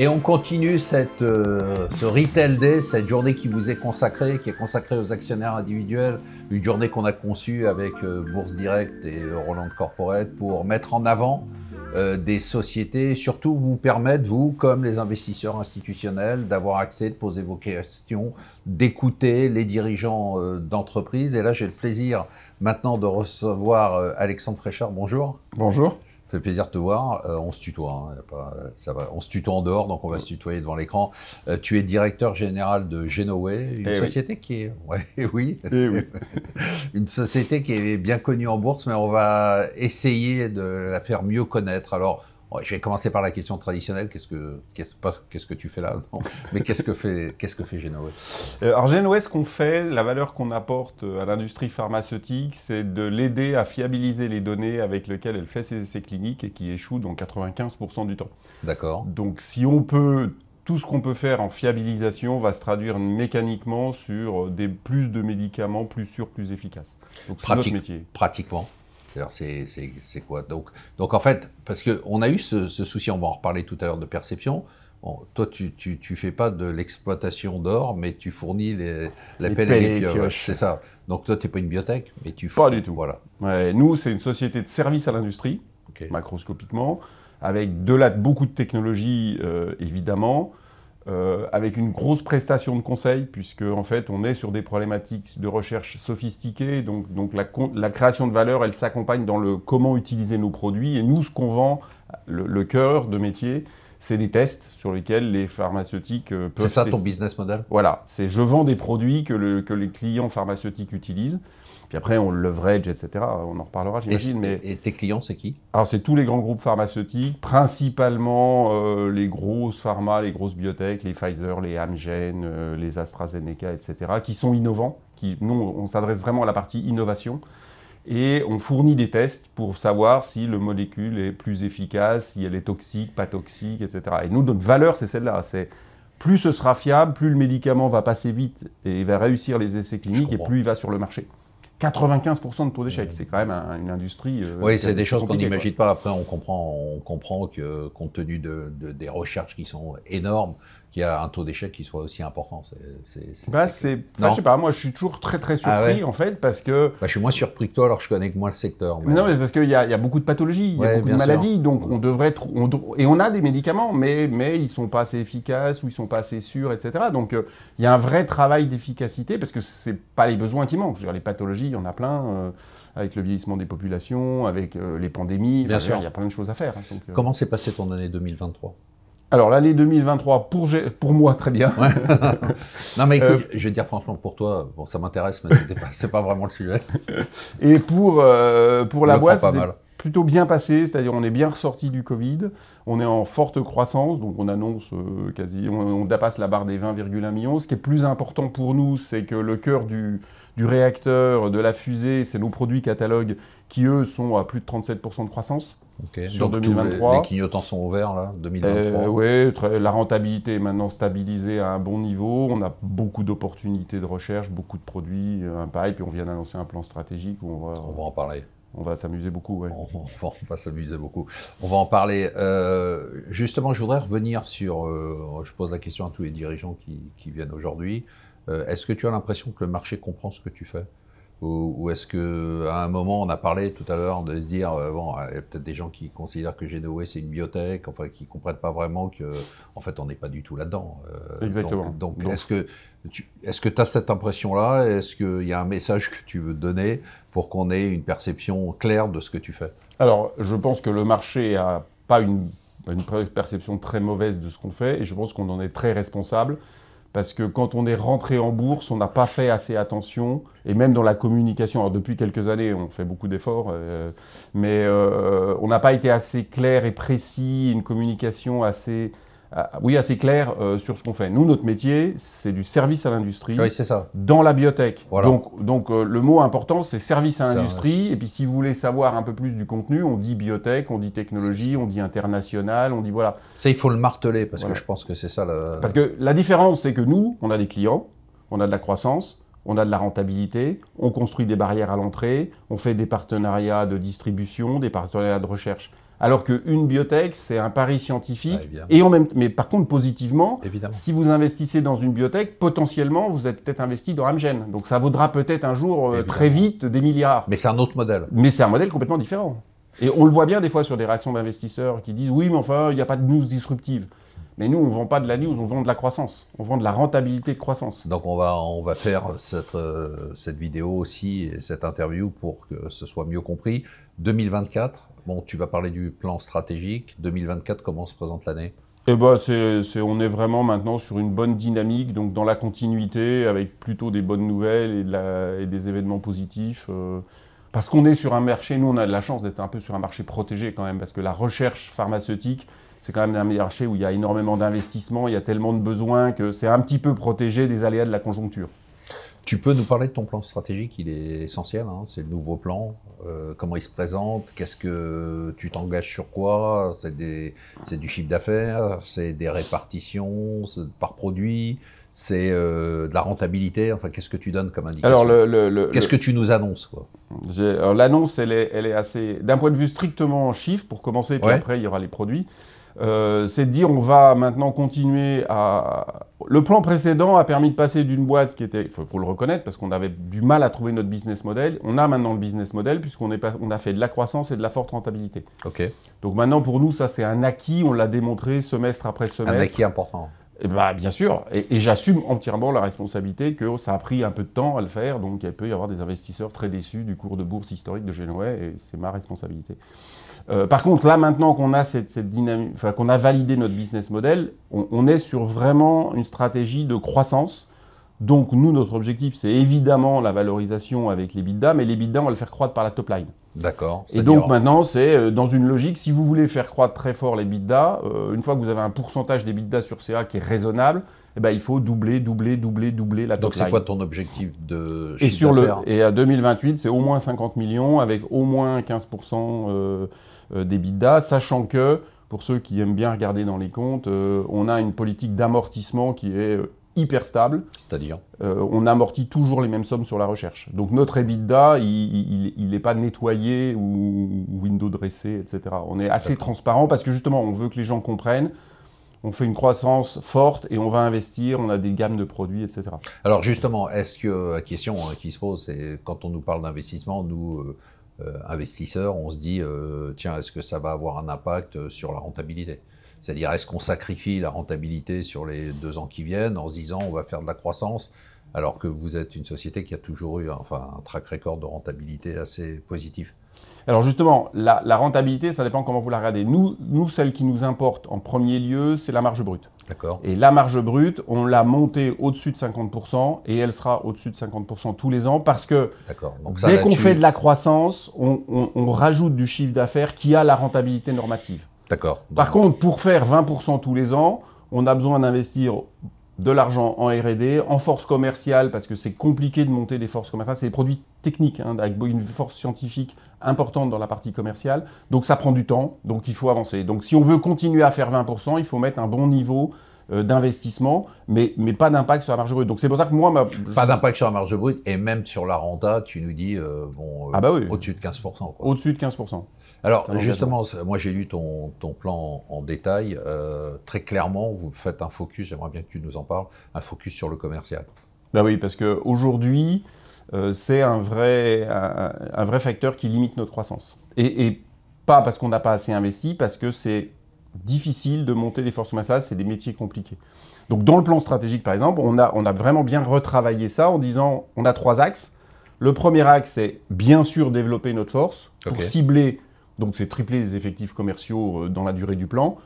Et on continue ce Retail Day, cette journée qui vous est consacrée, qui est consacrée aux actionnaires individuels, une journée qu'on a conçue avec Bourse Direct et Roland Corporate pour mettre en avant des sociétés, surtout vous permettre, vous, comme les investisseurs institutionnels, d'avoir accès, de poser vos questions, d'écouter les dirigeants d'entreprise. Et là, j'ai le plaisir maintenant de recevoir Alexandre Fréchard. Bonjour. Bonjour. Ça fait plaisir de te voir. On se tutoie, hein, ça va. On se tutoie en dehors, donc on va se tutoyer devant l'écran. Tu es directeur général de Genoway, une société qui est, oui, une société qui est bien connue en bourse, mais on va essayer de la faire mieux connaître. Alors, je vais commencer par la question traditionnelle. Qu'est-ce que tu fais là? Non, mais qu'est-ce que fait Genoway? Alors Genoway, ce qu'on fait, la valeur qu'on apporte à l'industrie pharmaceutique, c'est de l'aider à fiabiliser les données avec lesquelles elle fait ses essais cliniques et qui échouent dans 95% du temps. D'accord. Donc si on peut, tout ce qu'on peut faire en fiabilisation va se traduire mécaniquement sur plus de médicaments plus sûrs, plus efficaces. Donc c'est notre métier. Pratiquement. C'est quoi? Donc en fait, parce qu'on a eu ce souci, on va en reparler tout à l'heure, de perception. Bon, toi, tu fais pas de l'exploitation d'or, mais tu fournis les pelles et les pioches. C'est ça. Donc toi, tu n'es pas une biotech, mais tu Pas du tout. Voilà. Ouais, nous, c'est une société de service à l'industrie, macroscopiquement, avec beaucoup de technologies, évidemment, avec une grosse prestation de conseil, puisque en fait, on est sur des problématiques de recherche sophistiquées, donc la création de valeur, elle s'accompagne dans le comment utiliser nos produits, et nous, ce qu'on vend, le cœur de métier, c'est des tests sur lesquels les pharmaceutiques peuvent... C'est ça ton business model? Voilà, c'est je vends des produits que les clients pharmaceutiques utilisent, puis après on le leverage, etc. On en reparlera, j'imagine. Et tes clients, c'est qui? Alors c'est tous les grands groupes pharmaceutiques, principalement les grosses pharma, les grosses biotech, les Pfizer, les Amgen, les AstraZeneca, etc., qui sont innovants. Nous, on s'adresse vraiment à la partie innovation. Et on fournit des tests pour savoir si le molécule est plus efficace, si elle est toxique, pas toxique, etc. Et nous, notre valeur, c'est celle-là. C'est plus ce sera fiable, plus le médicament va passer vite et il va réussir les essais cliniques et plus il va sur le marché. 95% de taux d'échec, c'est quand même une industrie... oui, c'est des choses qu'on n'imagine pas. Après, on comprend que, compte tenu des recherches qui sont énormes, qu'il y a un taux d'échec qui soit aussi important. Je sais pas, moi je suis toujours très surpris en fait, parce que... je suis moins surpris que toi, alors je connais que moins le secteur. Mais non, mais parce qu'il y a beaucoup de pathologies, il y a beaucoup de maladies, donc on devrait... Et on a des médicaments, mais ils ne sont pas assez efficaces, ou ils ne sont pas assez sûrs, etc. Donc il y a un vrai travail d'efficacité, parce que ce n'est pas les besoins qui manquent. Je veux dire, les pathologies, il y en a plein, avec le vieillissement des populations, avec les pandémies, il y a plein de choses à faire. Donc, comment s'est passée ton année 2023? Alors, l'année 2023, pour moi, très bien. Ouais. Non, mais écoute, je vais te dire franchement, pour toi, bon, ça m'intéresse, mais c'est pas vraiment le sujet. Et pour la boîte, c'est plutôt bien passé, c'est-à-dire on est bien ressorti du Covid, on est en forte croissance, donc on annonce on dépasse la barre des 20,1 millions. Ce qui est plus important pour nous, c'est que le cœur du réacteur, de la fusée, c'est nos produits catalogues qui, eux, sont à plus de 37% de croissance. Sur donc 2023. Les clignotants sont ouverts là, 2023. Oui, la rentabilité est maintenant stabilisée à un bon niveau. On a beaucoup d'opportunités de recherche, beaucoup de produits, un pipe, et on vient d'annoncer un plan stratégique où on va en parler. On va s'amuser beaucoup, oui. On va s'amuser beaucoup. On va en parler. Justement, je voudrais revenir sur... je pose la question à tous les dirigeants qui viennent aujourd'hui. Est-ce que tu as l'impression que le marché comprend ce que tu fais? Ou est-ce qu'à un moment, on a parlé tout à l'heure de se dire, bon, il y a peut-être des gens qui considèrent que Genoway c'est une biotech, enfin qui ne comprennent pas vraiment qu'en fait on n'est pas du tout là-dedans. Exactement. Donc est-ce que tu as cette impression-là? Est-ce qu'il y a un message que tu veux donner pour qu'on ait une perception claire de ce que tu fais? Alors, je pense que le marché n'a pas une perception très mauvaise de ce qu'on fait, et je pense qu'on en est très responsable. Parce que quand on est rentré en bourse, on n'a pas fait assez attention, et même dans la communication, alors depuis quelques années, on fait beaucoup d'efforts, mais on n'a pas été assez clair et précis, une communication assez claire sur ce qu'on fait. Nous, notre métier, c'est du service à l'industrie, dans la biotech. Voilà. Donc le mot important, c'est service à l'industrie, et puis si vous voulez savoir un peu plus du contenu, on dit biotech, on dit technologie, on dit international, on dit voilà. Ça, il faut le marteler, parce que je pense que c'est ça le... Parce que la différence, c'est que nous, on a des clients, on a de la croissance, on a de la rentabilité, on construit des barrières à l'entrée, on fait des partenariats de distribution, des partenariats de recherche. Alors qu'une biotech, c'est un pari scientifique. Ouais, Et en même, mais par contre, positivement, évidemment. si vous investissez dans une biotech, potentiellement, vous êtes peut-être investi dans Amgen. Donc ça vaudra peut-être un jour, très vite, des milliards. Mais c'est un autre modèle. Mais c'est un modèle complètement différent. Et on le voit bien des fois sur des réactions d'investisseurs qui disent « Oui, mais enfin, il n'y a pas de news disruptive ». Mais nous, on ne vend pas de la news, on vend de la croissance. On vend de la rentabilité de croissance. Donc on va faire cette vidéo aussi, et cette interview pour que ce soit mieux compris. 2024, bon, tu vas parler du plan stratégique. 2024, comment se présente l'année? Eh ben, on est vraiment maintenant sur une bonne dynamique, donc dans la continuité, avec plutôt des bonnes nouvelles et des événements positifs. Parce qu'on est sur un marché, nous on a de la chance d'être un peu sur un marché protégé quand même, parce que la recherche pharmaceutique, c'est quand même un marché où il y a énormément d'investissements, il y a tellement de besoins que c'est un petit peu protégé des aléas de la conjoncture. Tu peux nous parler de ton plan stratégique? Il est essentiel, hein, c'est le nouveau plan. Comment il se présente? Qu'est-ce que tu t'engages sur quoi? C'est du chiffre d'affaires? C'est des répartitions par produit? C'est de la rentabilité? Enfin, qu'est-ce que tu donnes comme indication? Alors, qu'est-ce que tu nous annonces, quoi? L'annonce, elle est assez... D'un point de vue strictement chiffre, pour commencer, puis après, il y aura les produits. C'est de dire, on va maintenant continuer à... Le plan précédent a permis de passer d'une boîte qui était... Il faut le reconnaître, parce qu'on avait du mal à trouver notre business model. On a maintenant le business model, puisqu'on a fait de la croissance et de la forte rentabilité. Ok. Donc maintenant, pour nous, ça, c'est un acquis. On l'a démontré semestre après semestre. Un acquis important. Et bah, bien sûr, et j'assume entièrement la responsabilité que ça a pris un peu de temps à le faire, donc il peut y avoir des investisseurs très déçus du cours de bourse historique de Genoway, et c'est ma responsabilité. Par contre, là maintenant qu'on a cette dynamique, enfin qu'on a validé notre business model, on est sur vraiment une stratégie de croissance. Donc nous, notre objectif, c'est évidemment la valorisation avec l'EBITDA, mais l'EBITDA, on va le faire croître par la top line. D'accord. Et donc maintenant, c'est dans une logique, si vous voulez faire croître très fort l'EBITDA, une fois que vous avez un pourcentage d'EBITDA sur CA qui est raisonnable, eh ben, il faut doubler la top line. Donc c'est quoi ton objectif de chiffre d'affaires? Et à 2028, c'est au moins 50 millions avec au moins 15% d'EBITDA, sachant que, pour ceux qui aiment bien regarder dans les comptes, on a une politique d'amortissement qui est hyper stable. C'est-à-dire on amortit toujours les mêmes sommes sur la recherche. Donc notre EBITDA, il n'est pas nettoyé ou window dressé, etc. On est assez transparent parce que justement, on veut que les gens comprennent. On fait une croissance forte et on va investir, on a des gammes de produits, etc. Alors justement, est-ce que la question qui se pose, c'est quand on nous parle d'investissement, nous, investisseurs, on se dit, tiens, est-ce que ça va avoir un impact sur la rentabilité? C'est-à-dire, est-ce qu'on sacrifie la rentabilité sur les 2 ans qui viennent en se disant on va faire de la croissance, alors que vous êtes une société qui a toujours eu un track record de rentabilité assez positif? Alors justement, la rentabilité, ça dépend comment vous la regardez. Nous, celle qui nous importe en premier lieu, c'est la marge brute. D'accord. Et la marge brute, on l'a montée au-dessus de 50% et elle sera au-dessus de 50% tous les ans parce que donc dès qu'on fait de la croissance, on rajoute du chiffre d'affaires qui a la rentabilité normative. D'accord. Par contre, pour faire 20% tous les ans, on a besoin d'investir de l'argent en R&D, en force commerciale, parce que c'est compliqué de monter des forces commerciales. C'est des produits techniques, hein, avec une force scientifique importante dans la partie commerciale. Donc ça prend du temps, donc il faut avancer. Donc si on veut continuer à faire 20%, il faut mettre un bon niveau d'investissement, mais pas d'impact sur la marge brute. Donc c'est pour ça que moi... Pas d'impact sur la marge brute, et même sur la renta, tu nous dis, oui. au-dessus de 15%. Quoi. Au-dessus de 15%. Alors justement, moi j'ai lu ton plan en détail. Très clairement, vous faites un focus, j'aimerais bien que tu nous en parles, un focus sur le commercial. Ben oui, parce qu'aujourd'hui, c'est un vrai facteur qui limite notre croissance. Et pas parce qu'on n'a pas assez investi, parce que c'est difficile de monter des forces commerciales, c'est des métiers compliqués. Donc dans le plan stratégique, par exemple, on a vraiment bien retravaillé ça en disant, on a 3 axes. Le premier axe, c'est bien sûr développer notre force pour cibler, donc c'est tripler les effectifs commerciaux dans la durée du plan,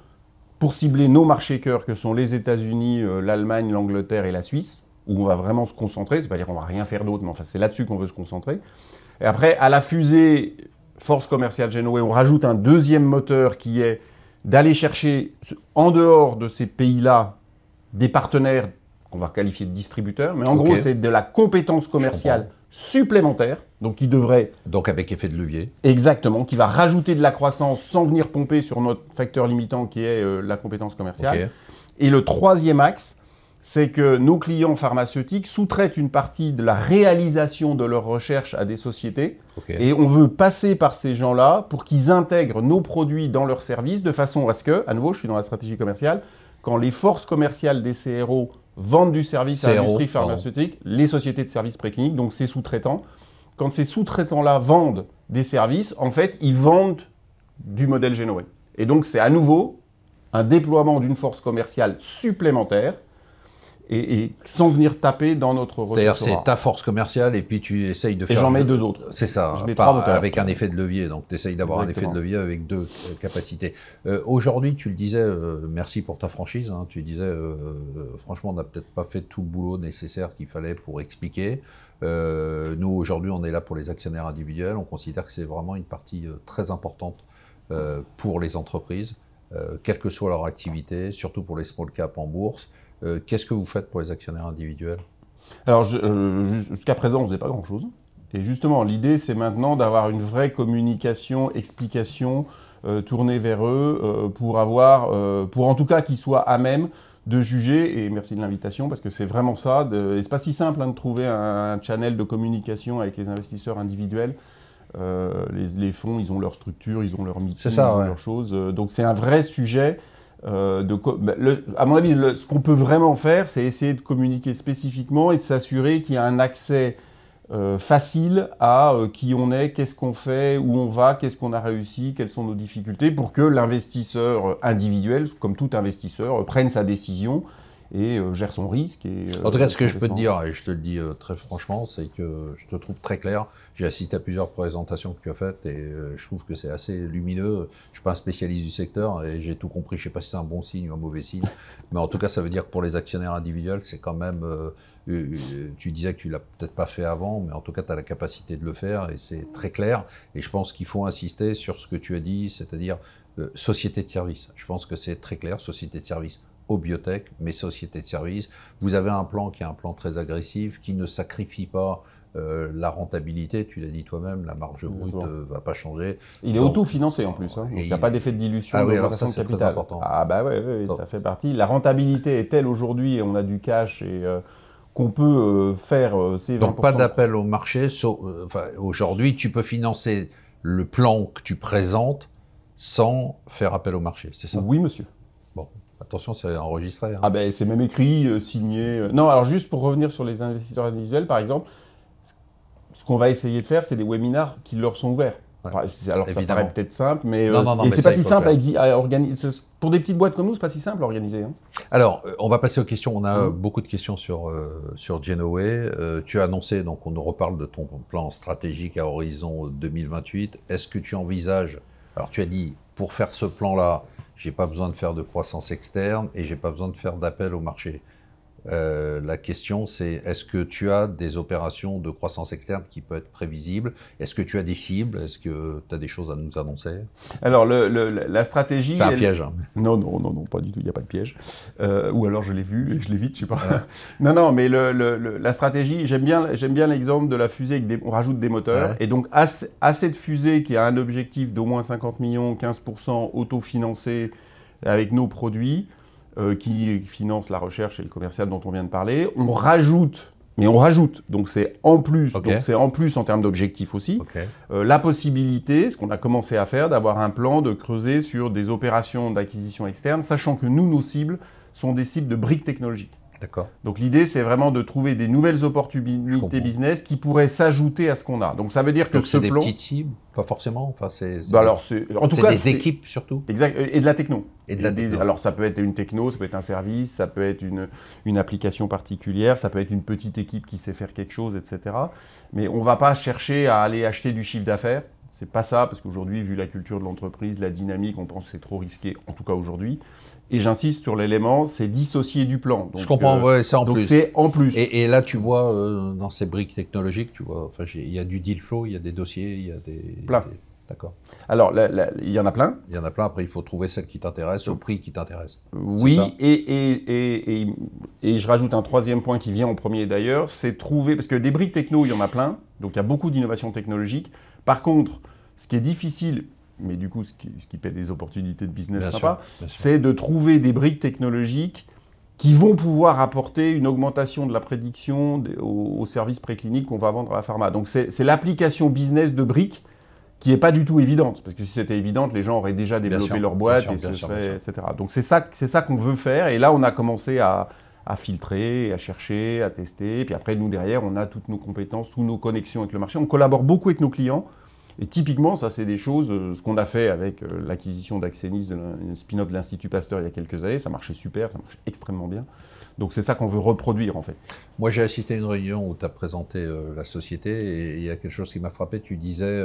pour cibler nos marchés cœurs que sont les États-Unis, l'Allemagne, l'Angleterre et la Suisse, où on va vraiment se concentrer, c'est pas dire qu'on va rien faire d'autre, mais enfin c'est là-dessus qu'on veut se concentrer. Et après, à la fusée force commerciale Genoway, on rajoute un deuxième moteur qui est d'aller chercher, en dehors de ces pays-là, des partenaires qu'on va qualifier de distributeurs, mais en gros, c'est de la compétence commerciale supplémentaire, donc qui devrait... Donc avec effet de levier. Exactement, qui va rajouter de la croissance sans venir pomper sur notre facteur limitant qui est la compétence commerciale. Et le troisième axe, c'est que nos clients pharmaceutiques sous-traitent une partie de la réalisation de leurs recherches à des sociétés. Okay. Et on veut passer par ces gens-là pour qu'ils intègrent nos produits dans leurs services de façon à ce que, à nouveau, je suis dans la stratégie commerciale, quand les forces commerciales des CRO vendent du service à l'industrie pharmaceutique, les sociétés de services précliniques, donc ces sous-traitants, quand ces sous-traitants-là vendent des services, en fait, ils vendent du modèle Genoway. Et donc, c'est à nouveau un déploiement d'une force commerciale supplémentaire et sans venir taper dans notre ressource. C'est-à-dire, c'est ta force commerciale et puis tu essayes de faire... Et j'en mets 2 autres. C'est ça, je mets 3 moteurs. Avec un effet de levier. Donc, tu essayes d'avoir un effet de levier avec 2 capacités. Aujourd'hui, tu le disais, merci pour ta franchise, hein, tu disais, franchement, on n'a peut-être pas fait tout le boulot nécessaire qu'il fallait pour expliquer. Nous, aujourd'hui, on est là pour les actionnaires individuels. On considère que c'est vraiment une partie très importante pour les entreprises, quelle que soit leur activité, surtout pour les small caps en bourse. Qu'est-ce que vous faites pour les actionnaires individuels? Alors, jusqu'à présent, on ne faisait pas grand-chose. Et justement, l'idée, c'est maintenant d'avoir une vraie communication, explication tournée vers eux pour en tout cas qu'ils soient à même de juger, et merci de l'invitation, parce que c'est vraiment ça. Et c'est pas si simple de trouver un channel de communication avec les investisseurs individuels. Les fonds, ils ont leur structure, ils ont leur meeting, ils ont leurs choses. Donc c'est un vrai sujet. À mon avis, ce qu'on peut vraiment faire, c'est essayer de communiquer spécifiquement et de s'assurer qu'il y a un accès facile à qui on est, qu'est-ce qu'on fait, où on va, qu'est-ce qu'on a réussi, quelles sont nos difficultés, pour que l'investisseur individuel, comme tout investisseur, prenne sa décision et gère son risque. En tout cas, ce que je peux te dire, et je te le dis très franchement, c'est que je te trouve très clair. J'ai assisté à plusieurs présentations que tu as faites et je trouve que c'est assez lumineux. Je ne suis pas un spécialiste du secteur et j'ai tout compris. Je ne sais pas si c'est un bon signe ou un mauvais signe, mais en tout cas, ça veut dire que pour les actionnaires individuels, c'est quand même... tu disais que tu ne l'as peut-être pas fait avant, mais en tout cas, tu as la capacité de le faire et c'est très clair. Et je pense qu'il faut insister sur ce que tu as dit, c'est-à-dire société de service. Je pense que c'est très clair, société de service aux biotech, mais société de service. Vous avez un plan qui est un plan très agressif, qui ne sacrifie pas la rentabilité, tu l'as dit toi-même, la marge brute ne va pas changer. Il est autofinancé en plus, hein, donc il n'y a pas d'effet de dilution de l'augmentation de capital. Très important. Ah bah ouais, ça fait partie. La rentabilité est telle aujourd'hui, et on a du cash et qu'on peut faire ces 20%. Donc pas d'appel au marché. Aujourd'hui, tu peux financer le plan que tu présentes sans faire appel au marché, c'est ça? Oui, monsieur. Bon. Attention, c'est enregistré. Hein. Ah ben, c'est même écrit, signé. Non, alors juste pour revenir sur les investisseurs individuels, par exemple, ce qu'on va essayer de faire, c'est des webinars qui leur sont ouverts. Ouais, alors évidemment. Ça paraît peut-être simple, mais, mais c'est pas si simple à organiser. Pour des petites boîtes comme nous, c'est pas si simple à organiser. Hein. Alors, on va passer aux questions. On a beaucoup de questions sur Genoway. Tu as annoncé, donc on nous reparle de ton plan stratégique à horizon 2028. Est-ce que tu envisages, alors tu as dit, pour faire ce plan-là, j'ai pas besoin de faire de croissance externe et j'ai pas besoin de faire d'appel au marché. La question, c'est est-ce que tu as des opérations de croissance externe qui peuvent être prévisibles? Est-ce que tu as des cibles? Est-ce que tu as des choses à nous annoncer? Alors, la stratégie... C'est un piège. Hein. Non, pas du tout, il n'y a pas de piège. Ou alors je l'ai vu et je l'évite, je sais pas. Non, mais la stratégie, j'aime bien l'exemple de la fusée avec on rajoute des moteurs. Et donc, à cette fusée qui a un objectif d'au moins 50 millions, 15% autofinancé avec nos produits, qui finance la recherche et le commercial dont on vient de parler. On rajoute, donc c'est en plus, donc c'est en plus en termes d'objectifs aussi, la possibilité, ce qu'on a commencé à faire, d'avoir un plan de creuser sur des opérations d'acquisition externe, sachant que nous, nos cibles sont des cibles de briques technologiques. D'accord. Donc l'idée, c'est vraiment de trouver des nouvelles opportunités business qui pourraient s'ajouter à ce qu'on a. Donc ça veut dire que ce plan... c'est des petites cibles, pas forcément. Enfin, en tout cas, des équipes surtout. Exact. Et de la techno. Techno. Alors ça peut être une techno, ça peut être un service, ça peut être une application particulière, ça peut être une petite équipe qui sait faire quelque chose, etc. Mais on ne va pas chercher à aller acheter du chiffre d'affaires. C'est pas ça, parce qu'aujourd'hui, vu la culture de l'entreprise, la dynamique, on pense que c'est trop risqué, en tout cas aujourd'hui. Et j'insiste sur l'élément, c'est dissocié du plan. Donc, je comprends, c'est en plus. Donc c'est en plus. Et là, tu vois, dans ces briques technologiques, tu vois, enfin, il y a du deal flow, il y a des dossiers, il y a des... Plein. D'accord. Alors, il y en a plein. Il y en a plein, après il faut trouver celle qui t'intéresse, au prix qui t'intéresse. Oui, et je rajoute un troisième point qui vient en premier d'ailleurs, c'est trouver, parce que des briques techno, il y en a plein, donc il y a beaucoup d'innovations technologiques. Par contre, ce qui est difficile, mais du coup ce qui paie des opportunités de business sympa, c'est de trouver des briques technologiques qui vont pouvoir apporter une augmentation de la prédiction aux services précliniques qu'on va vendre à la pharma. Donc c'est l'application business de briques qui n'est pas du tout évidente, parce que si c'était évidente, les gens auraient déjà développé leur boîte, etc. Donc c'est ça qu'on veut faire, et là on a commencé à filtrer, à chercher, à tester, et puis après nous derrière on a toutes nos compétences, toutes nos connexions avec le marché, on collabore beaucoup avec nos clients, et typiquement ça c'est des choses, ce qu'on a fait avec l'acquisition d'Axenis, une spin-off de l'Institut Pasteur il y a quelques années, ça marchait super, ça marchait extrêmement bien. Donc c'est ça qu'on veut reproduire en fait. Moi j'ai assisté à une réunion où tu as présenté la société et il y a quelque chose qui m'a frappé, tu disais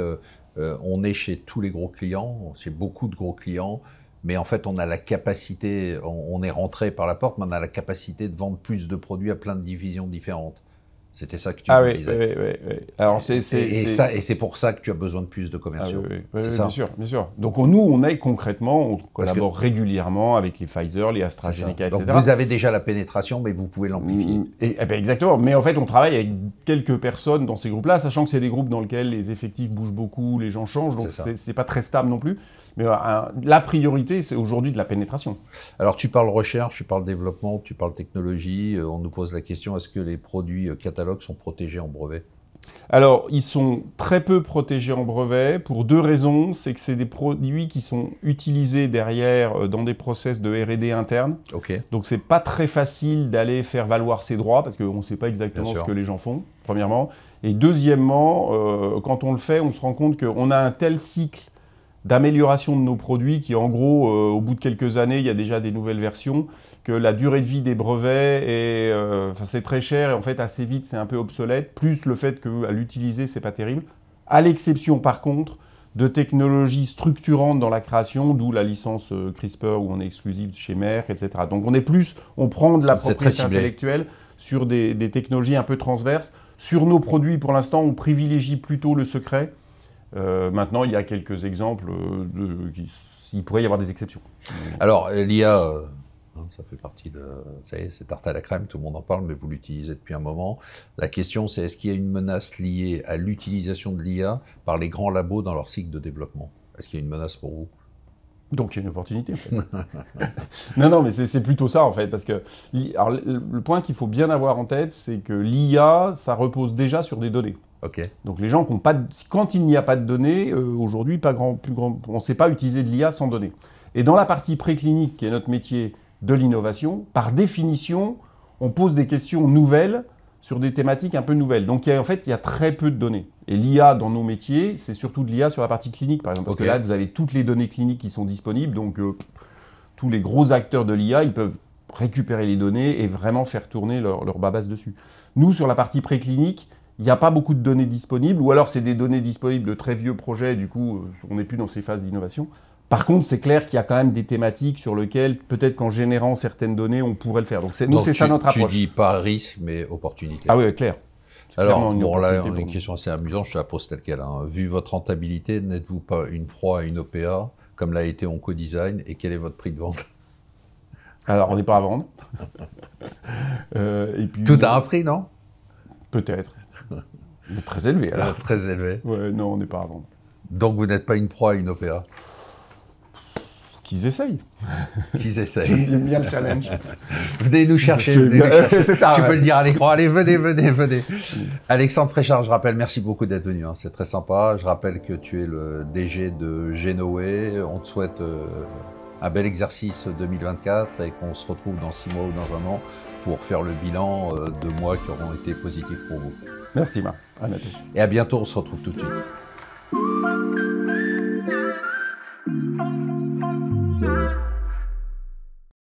on est chez tous les gros clients, chez beaucoup de gros clients, mais en fait on a la capacité, on est rentré par la porte, mais on a la capacité de vendre plus de produits à plein de divisions différentes. C'était ça que tu me disais. Oui. Alors et c'est pour ça que tu as besoin de plus de commerciaux. C'est ça. Bien sûr. Donc nous, on est concrètement, on collabore régulièrement avec les Pfizer, les AstraZeneca, etc. Donc vous avez déjà la pénétration, mais vous pouvez l'amplifier. Exactement. Mais en fait, on travaille avec quelques personnes dans ces groupes-là, sachant que c'est des groupes dans lesquels les effectifs bougent beaucoup, les gens changent, donc c'est pas très stable non plus. Mais la priorité, c'est aujourd'hui de la pénétration. Alors, tu parles recherche, tu parles développement, tu parles technologie. On nous pose la question, est-ce que les produits catalogues sont protégés en brevet? Alors, ils sont très peu protégés en brevet pour deux raisons. C'est que c'est des produits qui sont utilisés derrière dans des process de R&D interne. Okay. Donc, c'est pas très facile d'aller faire valoir ses droits parce qu'on ne sait pas exactement ce que les gens font, premièrement. Et deuxièmement, quand on le fait, on se rend compte qu'on a un tel cycle d'amélioration de nos produits qui, en gros, au bout de quelques années, il y a déjà des nouvelles versions, que la durée de vie des brevets est, c'est très cher et en fait assez vite c'est un peu obsolète, plus le fait qu'à l'utiliser c'est pas terrible, à l'exception par contre de technologies structurantes dans la création, d'où la licence CRISPR où on est exclusif chez Merck, etc. Donc on prend de la propriété intellectuelle sur des technologies un peu transverses. Sur nos produits pour l'instant on privilégie plutôt le secret. Maintenant, il y a quelques exemples, il pourrait y avoir des exceptions. Alors, l'IA, ça fait partie de... Ça y est, c'est tarte à la crème, tout le monde en parle, mais vous l'utilisez depuis un moment. La question, c'est est-ce qu'il y a une menace liée à l'utilisation de l'IA par les grands labos dans leur cycle de développement? Est-ce qu'il y a une menace pour vous? Donc, il y a une opportunité, en fait. Non, mais c'est plutôt ça, en fait, parce que alors, le point qu'il faut bien avoir en tête, c'est que l'IA, ça repose déjà sur des données. Okay. Donc les gens qui n'ont pas quand il n'y a pas de données, aujourd'hui, on ne sait pas utiliser de l'IA sans données. Et dans la partie préclinique, qui est notre métier de l'innovation, par définition, on pose des questions nouvelles sur des thématiques un peu nouvelles. Donc en fait, il y a très peu de données. Et l'IA dans nos métiers, c'est surtout de l'IA sur la partie clinique, par exemple. Parce que là, vous avez toutes les données cliniques qui sont disponibles. Donc tous les gros acteurs de l'IA, ils peuvent récupérer les données et vraiment faire tourner leur babasse dessus. Nous, sur la partie préclinique, il n'y a pas beaucoup de données disponibles, ou alors c'est des données disponibles de très vieux projets, du coup, on n'est plus dans ces phases d'innovation. Par contre, c'est clair qu'il y a quand même des thématiques sur lesquelles, peut-être qu'en générant certaines données, on pourrait le faire. Donc, nous, c'est ça notre approche. Tu dis pas risque, mais opportunité. Ah oui, clair. Alors, bon, là, une question assez amusante, je te la pose telle qu'elle. Vu votre rentabilité, n'êtes-vous pas une proie à une OPA, comme l'a été Oncodesign, et quel est votre prix de vente? Alors, on n'est pas à vendre. Et puis, tout a un prix, non? Peut-être. Mais très élevé, alors. Très élevé. Ouais, non, on n'est pas à vendre. Donc vous n'êtes pas une proie à une OPA? Qu'ils essayent. Qu'ils essayent. J'aime bien le challenge. Venez nous chercher. C'est ça. Tu peux le dire à l'écran. Allez, venez. Alexandre Fréchard, je rappelle, merci beaucoup d'être venu. C'est très sympa. Je rappelle que tu es le DG de Génoé. On te souhaite un bel exercice 2024 et qu'on se retrouve dans 6 mois ou dans un an pour faire le bilan de mois qui auront été positifs pour vous. Merci Marc. À bientôt. Et à bientôt, on se retrouve tout de suite.